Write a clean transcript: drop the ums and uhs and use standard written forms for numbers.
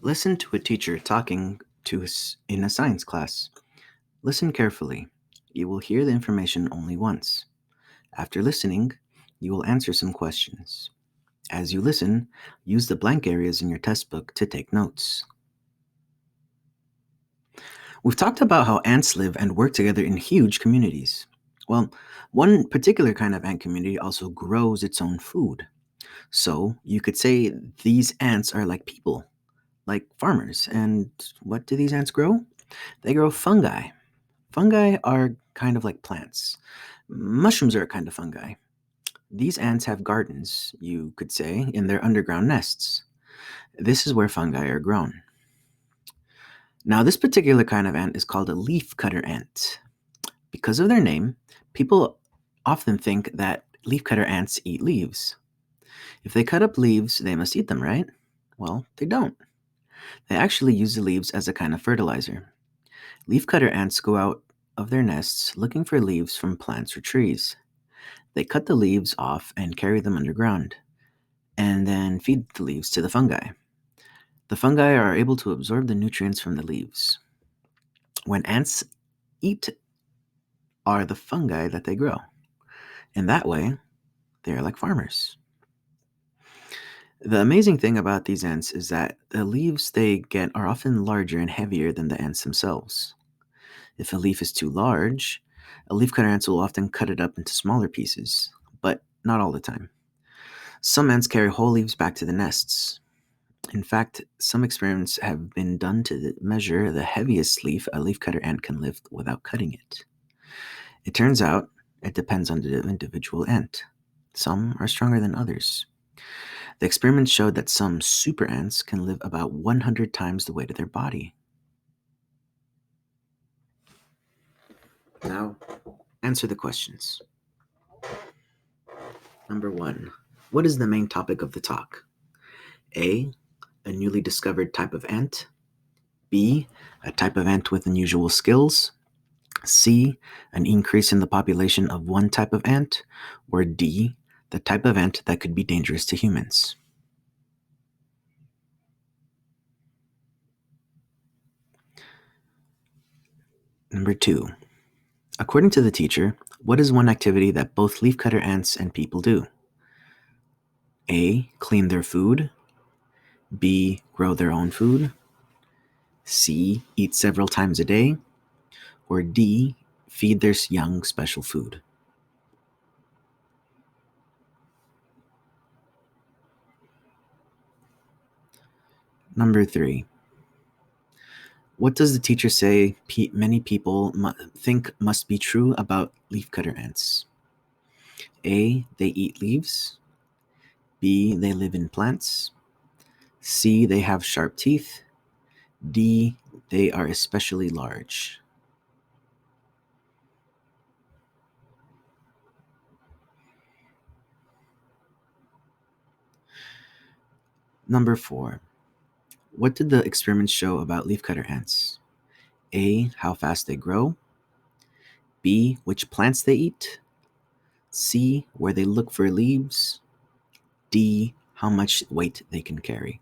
Listen to a teacher talking to us in a science class. Listen carefully. You will hear the information only once. After listening, you will answer some questions. As you listen, use the blank areas in your test book to take notes. We've talked about how ants live and work together in huge communities. Well, one particular kind of ant community also grows its own food. So you could say these ants are like people, like farmers. And what do these ants grow? They grow fungi. Fungi are kind of like plants. Mushrooms are a kind of fungi. These ants have gardens, you could say, in their underground nests. This is where fungi are grown. Now, this particular kind of ant is called a leafcutter ant. Because of their name, people often think that leafcutter ants eat leaves. If they cut up leaves, they must eat them, right? Well, they don't. They actually use the leaves as a kind of fertilizer. Leafcutter ants go out of their nests looking for leaves from plants or trees. They cut the leaves off and carry them underground, and then feed the leaves to the fungi. The fungi are able to absorb the nutrients from the leaves. When ants eat are the fungi that they grow. In that way, they are like farmers. The amazing thing about these ants is that the leaves they get are often larger and heavier than the ants themselves. If a leaf is too large, a leafcutter ant will often cut it up into smaller pieces, but not all the time. Some ants carry whole leaves back to the nests. In fact, some experiments have been done to measure the heaviest leaf a leafcutter ant can lift without cutting it. It turns out it depends on the individual ant. Some are stronger than others. The experiments showed that some super ants can live about 100 times the weight of their body. Now, answer the questions. Number 1. What is the main topic of the talk? A newly discovered type of ant. B, a type of ant with unusual skills. C, an increase in the population of one type of ant. Or D, the type of ant that could be dangerous to humans. Number 2. According to the teacher, what is one activity that both leafcutter ants and people do? A, clean their food. B, grow their own food. C, eat several times a day. Or D, feed their young special food. Number 3. What does the teacher say many people think must be true about leafcutter ants? A, they eat leaves. B, they live in plants. C, they have sharp teeth. D, they are especially large. Number 4. What did the experiments show about leafcutter ants? A, how fast they grow. B, which plants they eat. C, where they look for leaves. D, how much weight they can carry.